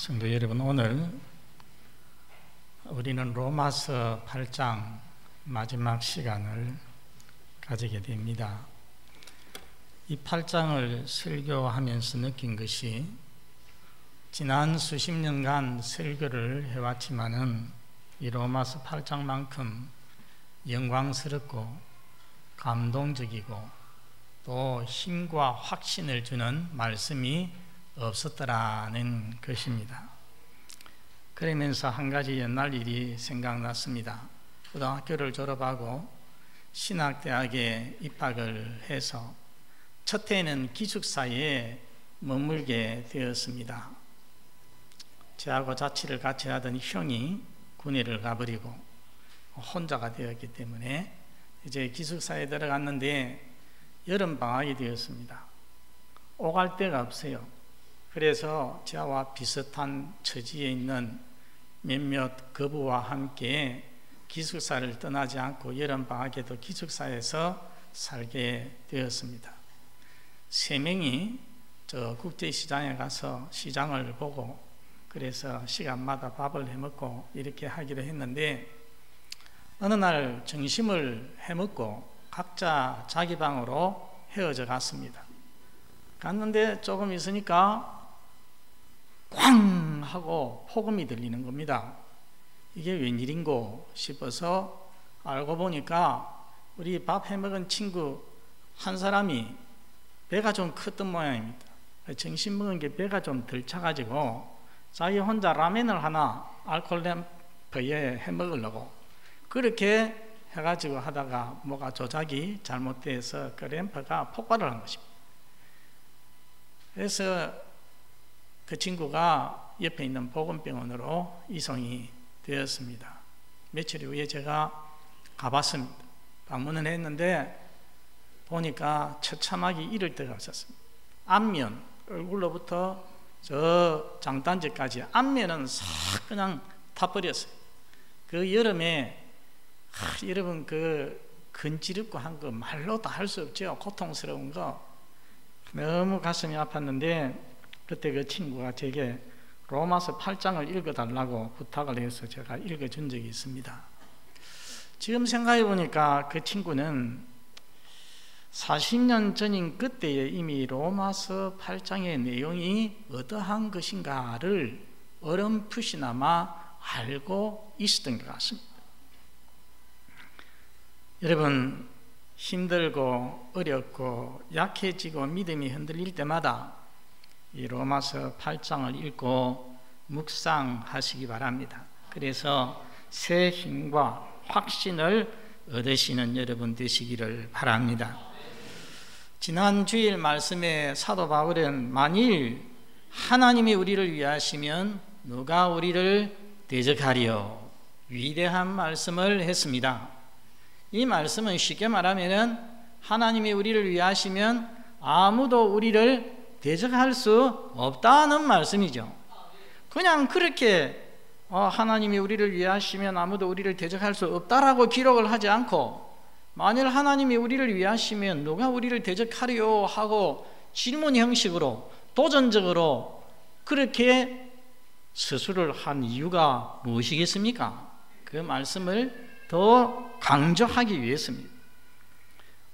성도 여러분, 오늘 우리는 로마서 8장 마지막 시간을 가지게 됩니다. 이 8장을 설교하면서 느낀 것이, 지난 수십 년간 설교를 해왔지만은 이 로마서 8장만큼 영광스럽고 감동적이고 또 힘과 확신을 주는 말씀이 없었더라는 것입니다. 그러면서 한 가지 옛날 일이 생각났습니다. 고등학교를 졸업하고 신학대학에 입학을 해서 첫 해에는 기숙사에 머물게 되었습니다. 저하고 자취를 같이 하던 형이 군의를 가버리고 혼자가 되었기 때문에 이제 기숙사에 들어갔는데 여름방학이 되었습니다. 오갈 데가 없어요. 그래서 저와 비슷한 처지에 있는 몇몇 거부와 함께 기숙사를 떠나지 않고 여름방학에도 기숙사에서 살게 되었습니다. 3명이 저 국제시장에 가서 시장을 보고, 그래서 시간마다 밥을 해먹고 이렇게 하기로 했는데, 어느 날 점심을 해먹고 각자 자기 방으로 헤어져 갔습니다. 갔는데 조금 있으니까 꽝 하고 폭음이 들리는 겁니다. 이게 웬일인고 싶어서 알고 보니까 우리 밥 해먹은 친구 한 사람이 배가 좀 컸던 모양입니다. 점심 먹은 게 배가 좀 덜 차가지고 자기 혼자 라면을 하나 알코올 램프에 해먹으려고 그렇게 해가지고 하다가 뭐가 조작이 잘못돼서 그 램프가 폭발을 한 것입니다. 그래서 그 친구가 옆에 있는 보건병원으로 이송이 되었습니다. 며칠 후에 제가 가봤습니다. 방문을 했는데 보니까 처참하게 이럴 때가 있었습니다. 앞면, 얼굴로부터 저 장단지까지 앞면은 싹 그냥 다 버렸어요. 그 여름에 여러분 그 근지럽고 한 거 말로 다 할 수 없죠. 고통스러운 거 너무 가슴이 아팠는데, 그때 그 친구가 제게 로마서 8장을 읽어달라고 부탁을 해서 제가 읽어준 적이 있습니다. 지금 생각해 보니까 그 친구는 40년 전인 그때에 이미 로마서 8장의 내용이 어떠한 것인가를 어렴풋이나마 알고 있었던 것 같습니다. 여러분, 힘들고 어렵고 약해지고 믿음이 흔들릴 때마다 이 로마서 8장을 읽고 묵상하시기 바랍니다. 그래서 새 힘과 확신을 얻으시는 여러분 되시기를 바랍니다. 지난 주일 말씀에 사도 바울은 만일 하나님이 우리를 위하시면 누가 우리를 대적하리요? 위대한 말씀을 했습니다. 이 말씀은 쉽게 말하면 하나님이 우리를 위하시면 아무도 우리를 대적할 수 없다는 말씀이죠. 그냥 그렇게 하나님이 우리를 위하시면 아무도 우리를 대적할 수 없다라고 기록을 하지 않고, 만일 하나님이 우리를 위하시면 누가 우리를 대적하리요 하고 질문 형식으로 도전적으로 그렇게 서술을 한 이유가 무엇이겠습니까? 그 말씀을 더 강조하기 위해서입니다.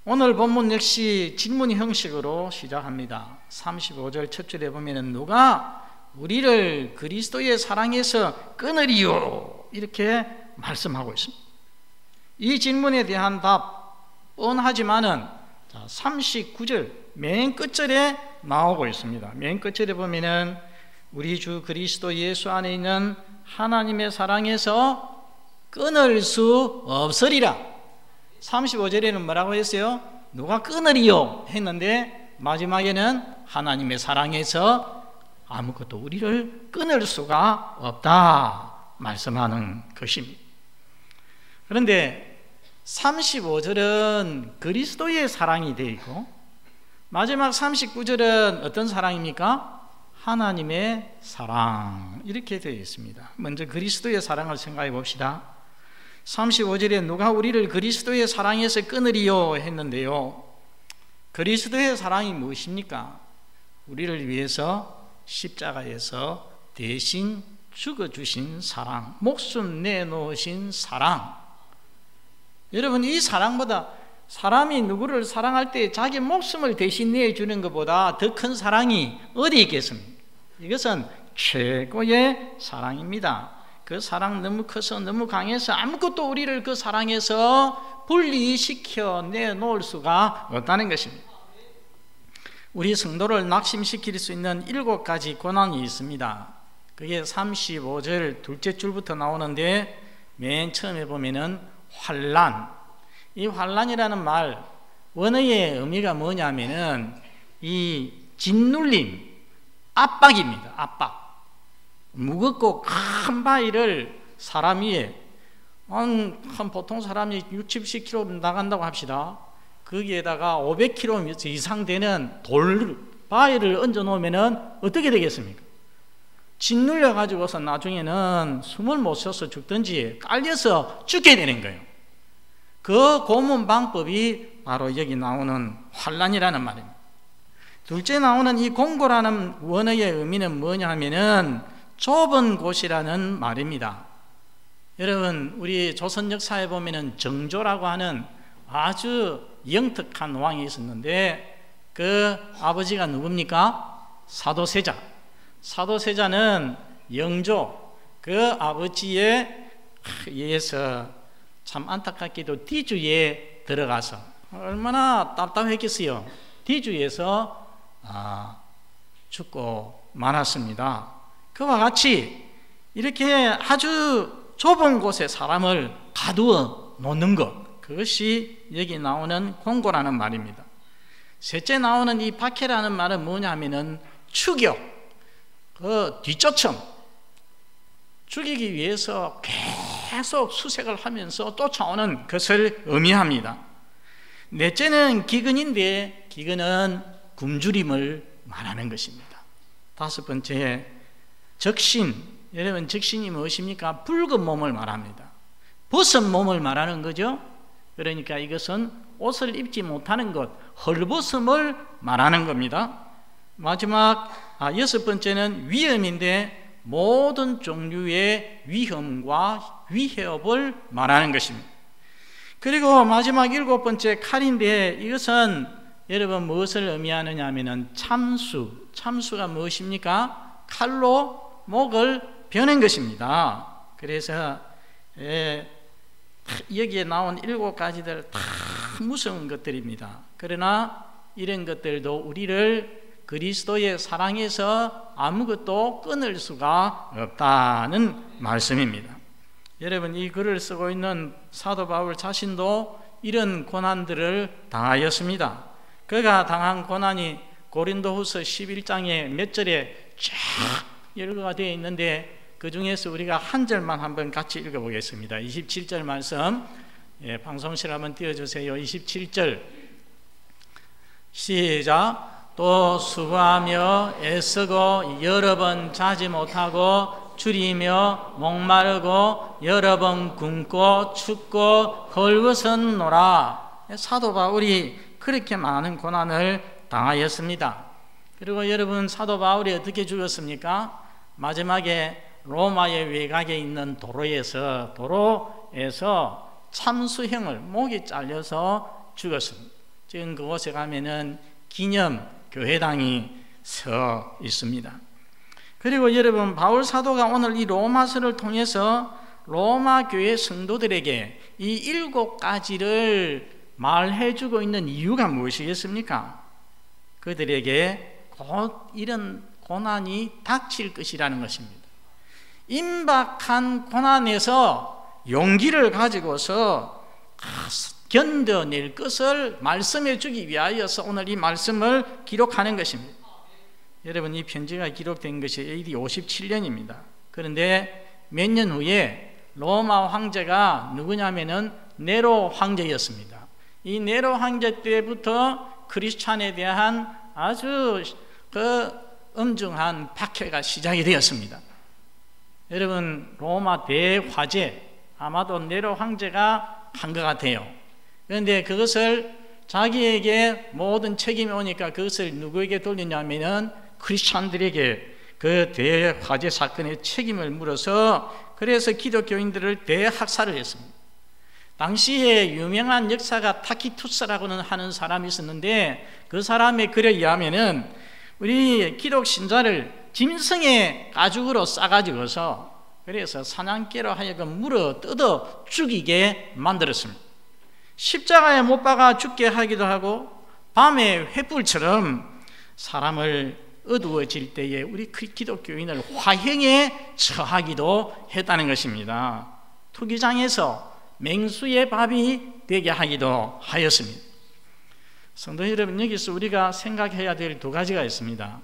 오늘 본문 역시 질문 형식으로 시작합니다. 35절 첫 절에 보면 누가 우리를 그리스도의 사랑에서 끊으리요? 이렇게 말씀하고 있습니다. 이 질문에 대한 답 뻔하지만은 39절 맨 끝절에 나오고 있습니다. 맨 끝절에 보면은 우리 주 그리스도 예수 안에 있는 하나님의 사랑에서 끊을 수 없으리라. 35절에는 뭐라고 했어요? 누가 끊으리요? 했는데 마지막에는 하나님의 사랑에서 아무것도 우리를 끊을 수가 없다 말씀하는 것입니다. 그런데 35절은 그리스도의 사랑이 되어 있고, 마지막 39절은 어떤 사랑입니까? 하나님의 사랑, 이렇게 되어 있습니다. 먼저 그리스도의 사랑을 생각해 봅시다. 35절에 누가 우리를 그리스도의 사랑에서 끊으리요 했는데요, 그리스도의 사랑이 무엇입니까? 우리를 위해서 십자가에서 대신 죽어주신 사랑, 목숨 내놓으신 사랑. 여러분, 이 사랑보다, 사람이 누구를 사랑할 때 자기 목숨을 대신 내주는 것보다 더 큰 사랑이 어디 있겠습니까? 이것은 최고의 사랑입니다. 그 사랑 너무 커서 너무 강해서 아무것도 우리를 그 사랑에서 분리시켜 내놓을 수가 없다는 것입니다. 우리 성도를 낙심시킬 수 있는 7가지 고난이 있습니다. 그게 35절 둘째 줄부터 나오는데, 맨 처음에 보면은 환난. 이 환난이라는 말, 원어의 의미가 뭐냐면은 이 짓눌림, 압박입니다. 압박. 무겁고 큰 바위를 사람 위에, 한 보통 사람이 60, 70kg 나간다고 합시다. 거기에다가 500kg 이상 되는 바위를 얹어 놓으면은 어떻게 되겠습니까? 짓눌려 가지고서 나중에는 숨을 못 쉬어서 죽든지 깔려서 죽게 되는 거예요. 그 고문 방법이 바로 여기 나오는 환난이라는 말입니다. 둘째 나오는 이 공고라는 원어의 의미는 뭐냐 하면은 좁은 곳이라는 말입니다. 여러분, 우리 조선 역사에 보면은 정조라고 하는 아주 영특한 왕이 있었는데, 그 아버지가 누굽니까? 사도세자. 사도세자는 영조, 그 아버지에 의해서 참 안타깝게도 뒤주에 들어가서 얼마나 답답했겠어요. 뒤주에서 죽고 말았습니다. 그와 같이 이렇게 아주 좁은 곳에 사람을 가두어 놓는 것, 그것이 여기 나오는 공고라는 말입니다. 셋째 나오는 이 박해라는 말은 뭐냐 하면은 추격, 그 뒤쫓음, 죽이기 위해서 계속 수색을 하면서 쫓아오는 것을 의미합니다. 넷째는 기근인데, 기근은 굶주림을 말하는 것입니다. 다섯 번째, 적신. 여러분, 적신이 무엇입니까? 붉은 몸을 말합니다. 벗은 몸을 말하는 거죠. 그러니까 이것은 옷을 입지 못하는 것, 헐벗음을 말하는 겁니다. 마지막 여섯 번째는 위험인데, 모든 종류의 위험과 위협을 말하는 것입니다. 그리고 마지막 일곱 번째 칼인데, 이것은 여러분 무엇을 의미하느냐 하면은 참수. 참수가 무엇입니까? 칼로 목을 베는 것입니다. 그래서 여기에 나온 7가지들 다 무서운 것들입니다. 그러나 이런 것들도 우리를 그리스도의 사랑에서 아무것도 끊을 수가 없다는 말씀입니다. 여러분, 이 글을 쓰고 있는 사도 바울 자신도 이런 고난들을 당하였습니다. 그가 당한 고난이 고린도후서 11장에 몇 절에 쫙 열거가 되어 있는데, 그 중에서 우리가 한 절만 한번 같이 읽어보겠습니다. 27절 말씀, 방송실 한번 띄워주세요. 27절 시작. 또 수고하며 애쓰고 여러 번 자지 못하고 줄이며 목마르고 여러 번 굶고 춥고 헐벗었노라. 사도 바울이 그렇게 많은 고난을 당하였습니다. 그리고 여러분, 사도 바울이 어떻게 죽었습니까? 마지막에 로마의 외곽에 있는 도로에서 참수형을, 목이 잘려서 죽었습니다. 지금 그곳에 가면은 기념 교회당이 서 있습니다. 그리고 여러분, 바울 사도가 오늘 이 로마서를 통해서 로마 교회 성도들에게 이 7가지를 말해주고 있는 이유가 무엇이겠습니까? 그들에게 곧 이런 고난이 닥칠 것이라는 것입니다. 임박한 고난에서 용기를 가지고서 견뎌낼 것을 말씀해 주기 위하여서 오늘 이 말씀을 기록하는 것입니다. 여러분, 이 편지가 기록된 것이 AD 57년입니다. 그런데 몇 년 후에 로마 황제가 누구냐면은 네로 황제였습니다. 이 네로 황제 때부터 크리스찬에 대한 아주 엄중한 박해가 시작이 되었습니다. 여러분, 로마 대화재, 아마도 네로 황제가 한 것 같아요. 그런데 그것을 자기에게 모든 책임이 오니까 그것을 누구에게 돌리냐면은 크리스찬들에게, 그 대화재 사건의 책임을 물어서 그래서 기독교인들을 대학살을 했습니다. 당시에 유명한 역사가 타키투스라고는 하는 사람이 있었는데 그 사람의 글에 의하면은 우리 기독 신자를 짐승의 가죽으로 싸가지고서 그래서 사냥개로 하여금 물어 뜯어 죽이게 만들었습니다. 십자가에 못 박아 죽게 하기도 하고 밤에 횃불처럼 사람을 어두워질 때에 우리 기독교인을 화형에 처하기도 했다는 것입니다. 투기장에서 맹수의 밥이 되게 하기도 하였습니다. 성도 여러분, 여기서 우리가 생각해야 될 두 가지가 있습니다.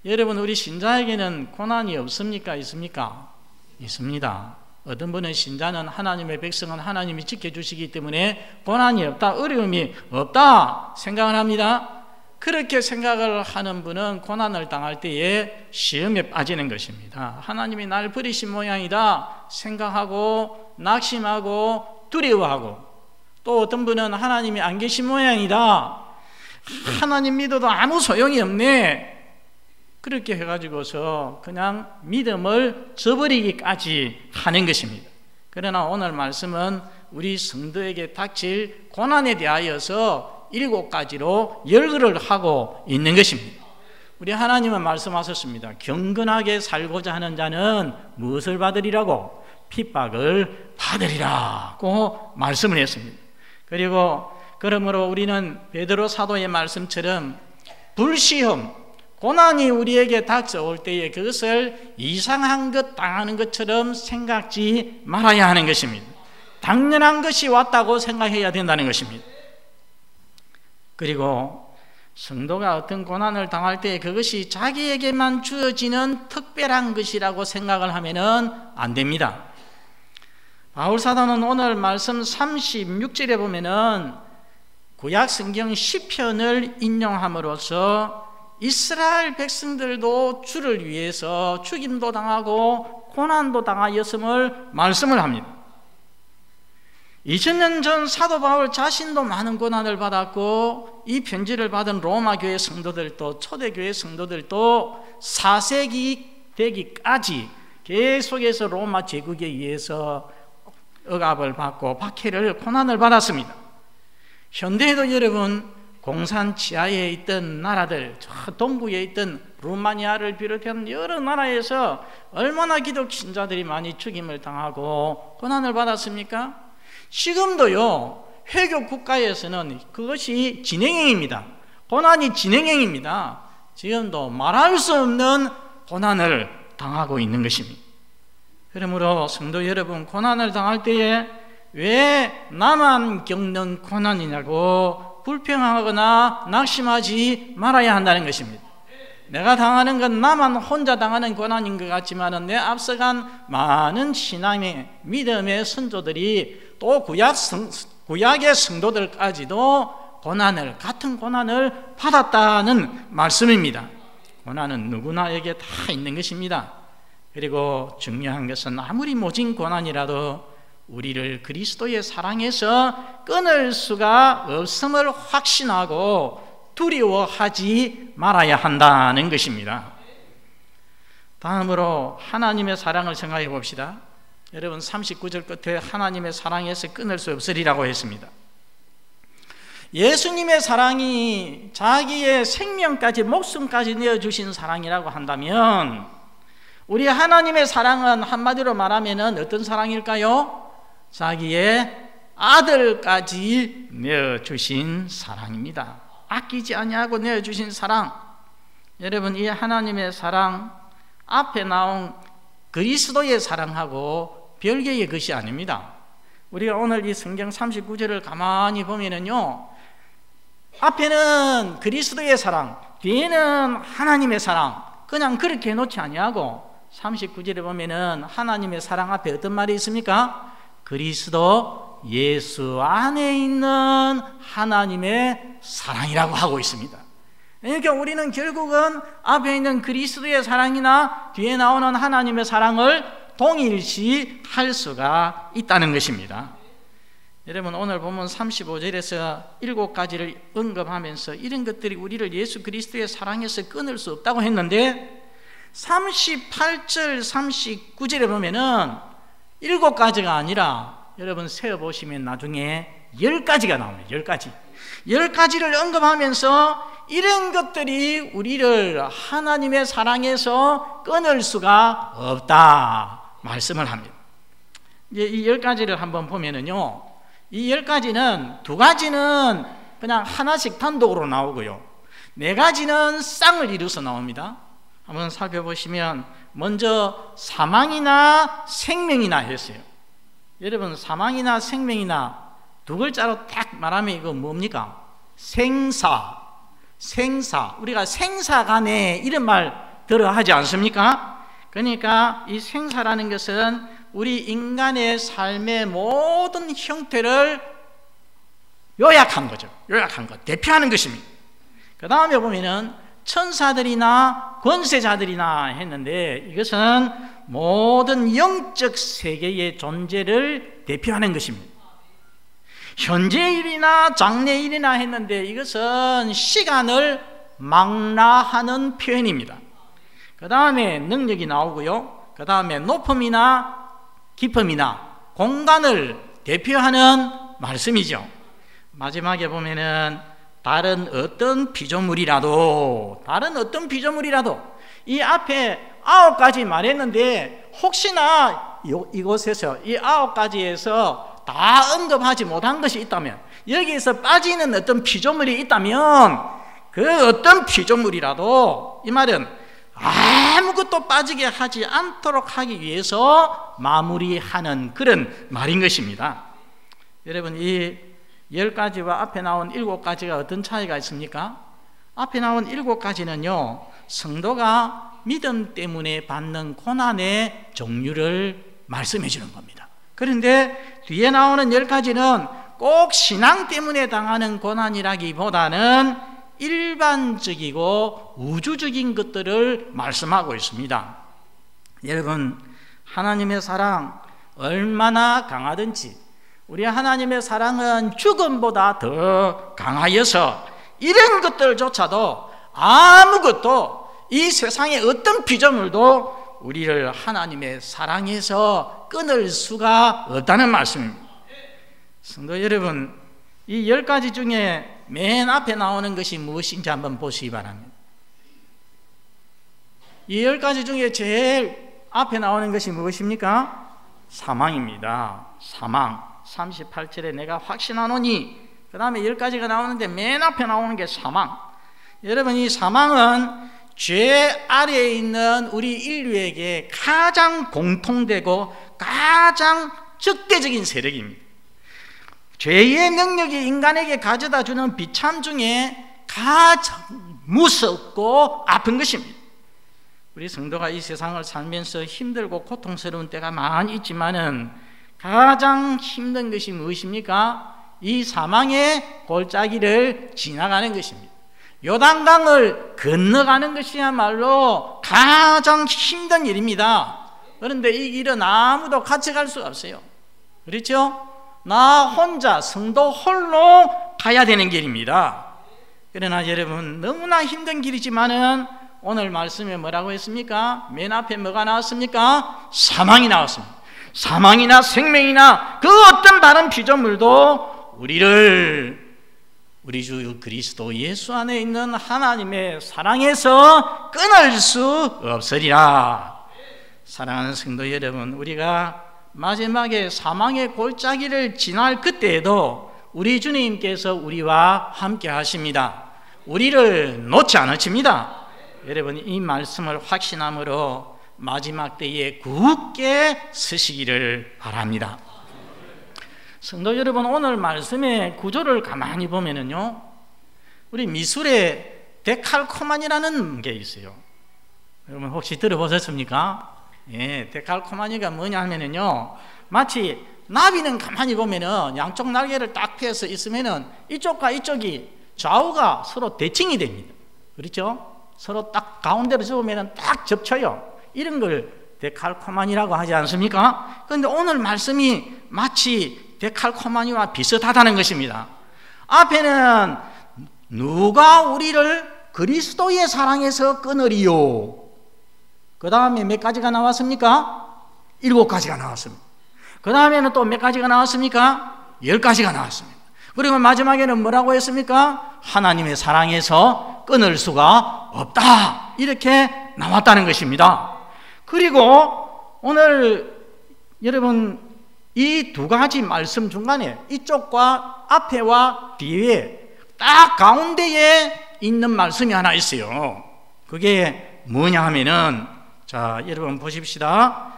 여러분, 우리 신자에게는 고난이 없습니까? 있습니까? 있습니다. 어떤 분은 신자는 하나님의 백성은 하나님이 지켜주시기 때문에 고난이 없다, 어려움이 없다 생각을 합니다. 그렇게 생각을 하는 분은 고난을 당할 때에 시험에 빠지는 것입니다. 하나님이 날 버리신 모양이다 생각하고 낙심하고 두려워하고, 또 어떤 분은 하나님이 안 계신 모양이다, 하나님 믿어도 아무 소용이 없네, 그렇게 해가지고서 그냥 믿음을 저버리기까지 하는 것입니다. 그러나 오늘 말씀은 우리 성도에게 닥칠 고난에 대하여서 7가지로 열거를 하고 있는 것입니다. 우리 하나님은 말씀하셨습니다. 경건하게 살고자 하는 자는 무엇을 받으리라고? 핍박을 받으리라고 말씀을 했습니다. 그리고 그러므로 우리는 베드로 사도의 말씀처럼 불시험, 고난이 우리에게 닥쳐올 때에 그것을 이상한 것 당하는 것처럼 생각지 말아야 하는 것입니다. 당연한 것이 왔다고 생각해야 된다는 것입니다. 그리고 성도가 어떤 고난을 당할 때 그것이 자기에게만 주어지는 특별한 것이라고 생각을 하면은 안 됩니다. 바울 사도는 오늘 말씀 36절에 보면은 구약 성경 시편을 인용함으로써 이스라엘 백성들도 주를 위해서 죽임도 당하고 고난도 당하였음을 말씀을 합니다. 2000년 전 사도 바울 자신도 많은 고난을 받았고, 이 편지를 받은 로마 교회 성도들도, 초대교회 성도들도 4세기 되기까지 계속해서 로마 제국에 의해서 억압을 받고 박해를, 고난을 받았습니다. 현대에도 여러분, 공산 지하에 있던 나라들, 저 동부에 있던 루마니아를 비롯한 여러 나라에서 얼마나 기독 신자들이 많이 죽임을 당하고 고난을 받았습니까? 지금도요, 회교 국가에서는 그것이 진행형입니다. 고난이 진행형입니다. 지금도 말할 수 없는 고난을 당하고 있는 것입니다. 그러므로 성도 여러분, 고난을 당할 때에 왜 나만 겪는 고난이냐고 불평하거나 낙심하지 말아야 한다는 것입니다. 내가 당하는 건 나만 혼자 당하는 고난인 것 같지만 내 앞서간 많은 신앙의 믿음의 선조들이 또 구약의 성도들까지도 같은 고난을 받았다는 말씀입니다. 고난은 누구나에게 다 있는 것입니다. 그리고 중요한 것은 아무리 모진 고난이라도 우리를 그리스도의 사랑에서 끊을 수가 없음을 확신하고 두려워하지 말아야 한다는 것입니다. 다음으로 하나님의 사랑을 생각해 봅시다. 여러분, 39절 끝에 하나님의 사랑에서 끊을 수 없으리라고 했습니다. 예수님의 사랑이 자기의 생명까지, 목숨까지 내어주신 사랑이라고 한다면, 우리 하나님의 사랑은 한마디로 말하면 어떤 사랑일까요? 자기의 아들까지 내어주신 사랑입니다. 아끼지 아니하고 내어주신 사랑. 여러분, 이 하나님의 사랑, 앞에 나온 그리스도의 사랑하고 별개의 것이 아닙니다. 우리가 오늘 이 성경 39절을 가만히 보면은요, 앞에는 그리스도의 사랑, 뒤에는 하나님의 사랑, 그냥 그렇게 해놓지 아니하고 39절에 보면은 하나님의 사랑 앞에 어떤 말이 있습니까? 그리스도 예수 안에 있는 하나님의 사랑이라고 하고 있습니다. 그러니까 우리는 결국은 앞에 있는 그리스도의 사랑이나 뒤에 나오는 하나님의 사랑을 동일시 할 수가 있다는 것입니다. 여러분, 오늘 보면 35절에서 7가지를 언급하면서 이런 것들이 우리를 예수 그리스도의 사랑에서 끊을 수 없다고 했는데, 38절 39절에 보면은 7가지가 아니라 여러분 세어보시면 나중에 10가지가 나옵니다. 10가지를 언급하면서 이런 것들이 우리를 하나님의 사랑에서 끊을 수가 없다 말씀을 합니다. 이제 이 10가지를 한번 보면은요, 이 10가지는 2가지는 그냥 하나씩 단독으로 나오고요, 4가지는 쌍을 이루어서 나옵니다. 한번 살펴보시면 먼저 사망이나 생명이나 했어요. 여러분, 사망이나 생명이나 2글자로 딱 말하면 이거 뭡니까? 생사. 우리가 생사간에 이런 말 들어 하지 않습니까? 그러니까 이 생사라는 것은 우리 인간의 삶의 모든 형태를 요약한 거죠. 대표하는 것입니다. 그 다음에 보면은 천사들이나 권세자들이나 했는데, 이것은 모든 영적 세계의 존재를 대표하는 것입니다. 현재일이나 장래일이나 했는데, 이것은 시간을 망라하는 표현입니다. 그 다음에 능력이 나오고요, 그 다음에 높음이나 깊음이나 공간을 대표하는 말씀이죠. 마지막에 보면은 다른 어떤 피조물이라도 이 앞에 9가지 말했는데, 혹시나 이곳에서 이 9가지에서 다 언급하지 못한 것이 있다면, 여기에서 빠지는 어떤 피조물이 있다면, 그 어떤 피조물이라도, 이 말은 아무것도 빠지게 하지 않도록 하기 위해서 마무리하는 그런 말인 것입니다. 여러분, 이 10가지와 앞에 나온 7가지가 어떤 차이가 있습니까? 앞에 나온 7가지는요, 성도가 믿음 때문에 받는 고난의 종류를 말씀해 주는 겁니다. 그런데 뒤에 나오는 10가지는 꼭 신앙 때문에 당하는 고난이라기보다는 일반적이고 우주적인 것들을 말씀하고 있습니다. 여러분, 하나님의 사랑 얼마나 강하든지, 우리 하나님의 사랑은 죽음보다 더 강하여서 이런 것들조차도 아무것도, 이 세상의 어떤 피조물도 우리를 하나님의 사랑에서 끊을 수가 없다는 말씀입니다. 성도 여러분, 이 10가지 중에 맨 앞에 나오는 것이 무엇인지 한번 보시기 바랍니다. 이 10가지 중에 제일 앞에 나오는 것이 무엇입니까? 사망입니다. 사망. 38절에 내가 확신하노니, 그 다음에 10가지가 나오는데 맨 앞에 나오는 게 사망. 여러분, 이 사망은 죄 아래에 있는 우리 인류에게 가장 공통되고 가장 적대적인 세력입니다. 죄의 능력이 인간에게 가져다 주는 비참 중에 가장 무섭고 아픈 것입니다. 우리 성도가 이 세상을 살면서 힘들고 고통스러운 때가 많이 있지만은 가장 힘든 것이 무엇입니까? 이 사망의 골짜기를 지나가는 것입니다. 요단강을 건너가는 것이야말로 가장 힘든 일입니다. 그런데 이 길은 아무도 같이 갈 수가 없어요. 그렇죠? 나 혼자, 성도 홀로 가야 되는 길입니다. 그러나 여러분, 너무나 힘든 길이지만은 오늘 말씀에 뭐라고 했습니까? 맨 앞에 뭐가 나왔습니까? 사망이 나왔습니다. 사망이나 생명이나 그 어떤 다른 피조물도 우리를 우리 주 그리스도 예수 안에 있는 하나님의 사랑에서 끊을 수 없으리라. 사랑하는 성도 여러분, 우리가 마지막에 사망의 골짜기를 지날 그때에도 우리 주님께서 우리와 함께 하십니다. 우리를 놓지 않으십니다. 여러분, 이 말씀을 확신함으로 마지막 때에 굳게 서시기를 바랍니다. 성도 여러분, 오늘 말씀의 구조를 가만히 보면은요, 우리 미술에 데칼코마니라는 게 있어요. 여러분 혹시 들어보셨습니까? 예, 데칼코마니가 뭐냐 하면은요, 마치 나비는 가만히 보면은 양쪽 날개를 딱 펴서 있으면은 이쪽과 이쪽이 좌우가 서로 대칭이 됩니다. 그렇죠? 서로 딱 가운데로 접으면은 딱 접쳐요. 이런 걸 데칼코마니라고 하지 않습니까? 그런데 오늘 말씀이 마치 데칼코마니와 비슷하다는 것입니다. 앞에는 누가 우리를 그리스도의 사랑에서 끊으리요? 그 다음에 몇 가지가 나왔습니까? 7가지가 나왔습니다. 그 다음에는 또 몇 가지가 나왔습니까? 10가지가 나왔습니다. 그리고 마지막에는 뭐라고 했습니까? 하나님의 사랑에서 끊을 수가 없다, 이렇게 나왔다는 것입니다. 그리고 오늘 여러분 이 2가지 말씀 중간에 이쪽과 앞에와 뒤에 딱 가운데에 있는 말씀이 하나 있어요. 그게 뭐냐 하면은, 자, 여러분 보십시다.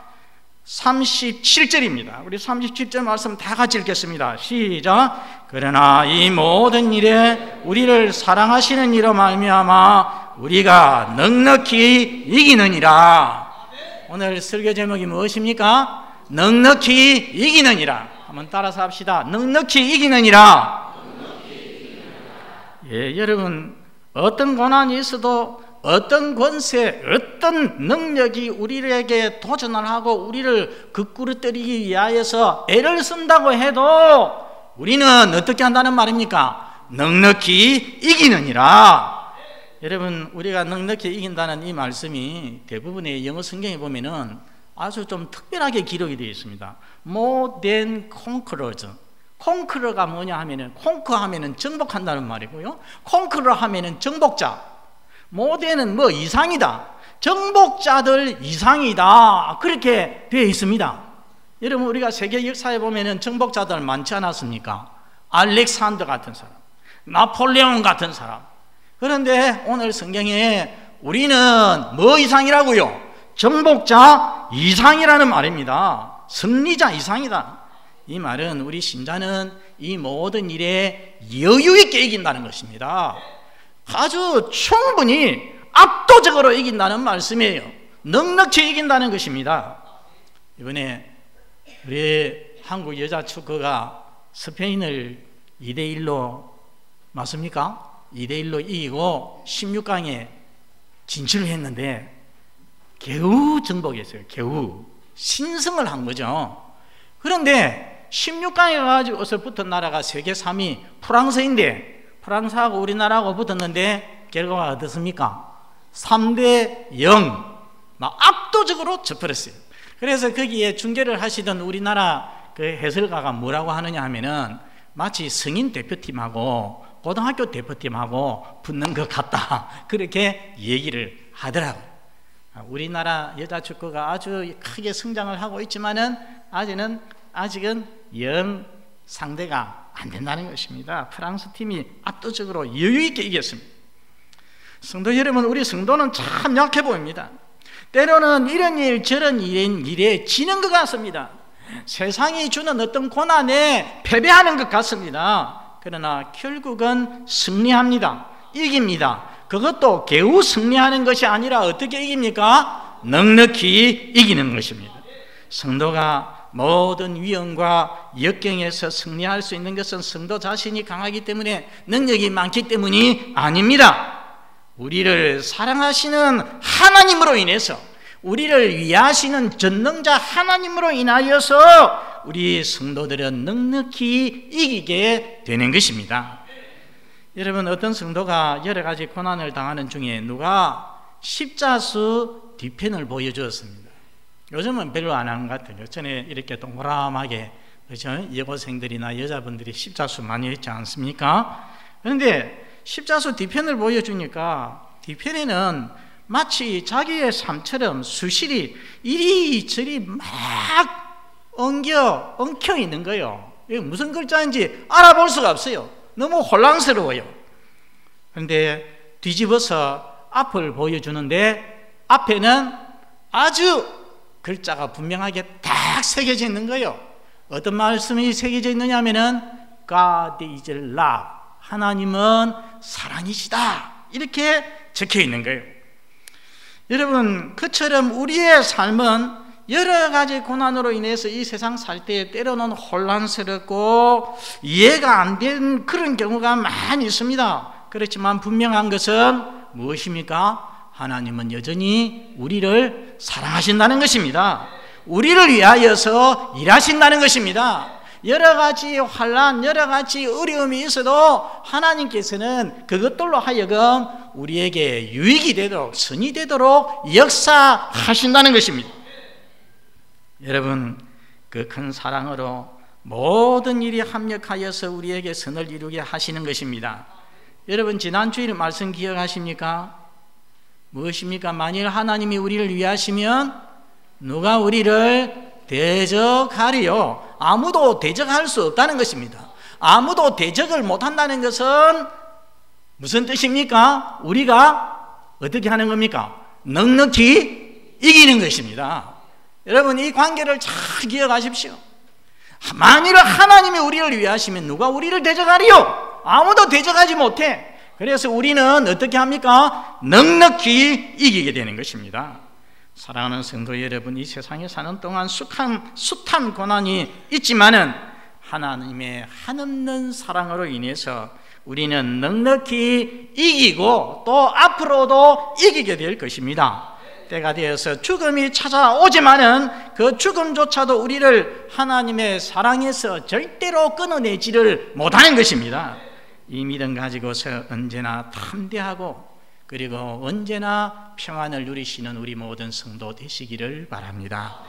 37절입니다. 우리 37절 말씀 다 같이 읽겠습니다. 시작. 그러나 이 모든 일에 우리를 사랑하시는 이로 말미암아 우리가 넉넉히 이기느니라. 오늘 설교 제목이 무엇입니까? 넉넉히 이기느니라. 한번 따라서 합시다. 넉넉히 이기느니라. 예, 여러분, 어떤 고난이 있어도, 어떤 권세, 어떤 능력이 우리에게 도전을 하고 우리를 거꾸로뜨리기 위하여서 애를 쓴다고 해도 우리는 어떻게 한다는 말입니까? 넉넉히 이기느니라. 여러분, 우리가 넉넉히 이긴다는 이 말씀이 대부분의 영어 성경에 보면은 아주 좀 특별하게 기록이 되어 있습니다. More than conquerors. conqueror가 뭐냐 하면은, conquer 하면은 정복한다는 말이고요. conqueror 하면은 정복자. 모델은 뭐 이상이다, 정복자들 이상이다, 그렇게 되어 있습니다. 여러분, 우리가 세계 역사에 보면은 정복자들 많지 않았습니까? 알렉산더 같은 사람, 나폴레옹 같은 사람. 그런데 오늘 성경에 우리는 뭐 이상이라고요? 정복자 이상이라는 말입니다. 승리자 이상이다. 이 말은 우리 신자는 이 모든 일에 여유 있게 이긴다는 것입니다. 아주 충분히 압도적으로 이긴다는 말씀이에요. 넉넉히 이긴다는 것입니다. 이번에 우리 한국 여자 축구가 스페인을 2대1로 맞습니까? 2대1로 이기고 16강에 진출을 했는데 겨우 정복했어요. 겨우 신승을 한 거죠. 그런데 16강에 가지고서 붙은 나라가 세계 3위 프랑스인데, 프랑스하고 우리나라하고 붙었는데 결과가 어떻습니까? 3대0 막 압도적으로 져버렸어요. 그래서 거기에 중계를 하시던 우리나라 그 해설가가 뭐라고 하느냐 하면은 마치 성인 대표팀하고 고등학교 대표팀하고 붙는 것 같다, 그렇게 얘기를 하더라고요. 우리나라 여자 축구가 아주 크게 성장을 하고 있지만은 아직은 영 상대가 안 된다는 것입니다. 프랑스 팀이 압도적으로 여유 있게 이겼습니다. 성도 여러분, 우리 성도는 참 약해 보입니다. 때로는 이런 일 저런 일에 지는 것 같습니다. 세상이 주는 어떤 고난에 패배하는 것 같습니다. 그러나 결국은 승리합니다. 이깁니다. 그것도 겨우 승리하는 것이 아니라 어떻게 이깁니까? 넉넉히 이기는 것입니다. 성도가 모든 위험과 역경에서 승리할 수 있는 것은 성도 자신이 강하기 때문에, 능력이 많기 때문이 아닙니다. 우리를 사랑하시는 하나님으로 인해서, 우리를 위하시는 전능자 하나님으로 인하여서 우리 성도들은 넉넉히 이기게 되는 것입니다. 여러분, 어떤 성도가 여러 가지 고난을 당하는 중에 누가 십자수 뒤편을 보여주었습니다. 요즘은 별로 안 하는 것 같아요. 전에 이렇게 동그라하게, 그렇죠? 여고생들이나 여자분들이 십자수 많이 했지 않습니까? 그런데 십자수 뒤편을 보여주니까 뒤편에는 마치 자기의 삶처럼 수실이 이리저리 막 엉켜 있는 거예요. 이게 무슨 글자인지 알아볼 수가 없어요. 너무 혼란스러워요. 그런데 뒤집어서 앞을 보여주는데 앞에는 아주 글자가 분명하게 딱 새겨져 있는 거예요. 어떤 말씀이 새겨져 있느냐 하면은 God is love, 하나님은 사랑이시다, 이렇게 적혀 있는 거예요. 여러분, 그처럼 우리의 삶은 여러 가지 고난으로 인해서 이 세상 살 때 때로는 혼란스럽고 이해가 안 되는 그런 경우가 많이 있습니다. 그렇지만 분명한 것은 무엇입니까? 하나님은 여전히 우리를 사랑하신다는 것입니다. 우리를 위하여서 일하신다는 것입니다. 여러 가지 환난, 여러 가지 어려움이 있어도 하나님께서는 그것들로 하여금 우리에게 유익이 되도록, 선이 되도록 역사하신다는 것입니다. 여러분, 그 큰 사랑으로 모든 일이 합력하여서 우리에게 선을 이루게 하시는 것입니다. 여러분, 지난 주일 말씀 기억하십니까? 무엇입니까? 만일 하나님이 우리를 위하시면 누가 우리를 대적하리요? 아무도 대적할 수 없다는 것입니다. 아무도 대적을 못한다는 것은 무슨 뜻입니까? 우리가 어떻게 하는 겁니까? 넉넉히 이기는 것입니다. 여러분, 이 관계를 잘 기억하십시오. 만일 하나님이 우리를 위하시면 누가 우리를 대적하리요? 아무도 대적하지 못해. 그래서 우리는 어떻게 합니까? 넉넉히 이기게 되는 것입니다. 사랑하는 성도 여러분, 이 세상에 사는 동안 숱한 고난이 있지만은 하나님의 한없는 사랑으로 인해서 우리는 넉넉히 이기고 또 앞으로도 이기게 될 것입니다. 때가 되어서 죽음이 찾아오지만은 그 죽음조차도 우리를 하나님의 사랑에서 절대로 끊어내지를 못하는 것입니다. 이 믿음 가지고서 언제나 담대하고 그리고 언제나 평안을 누리시는 우리 모든 성도 되시기를 바랍니다.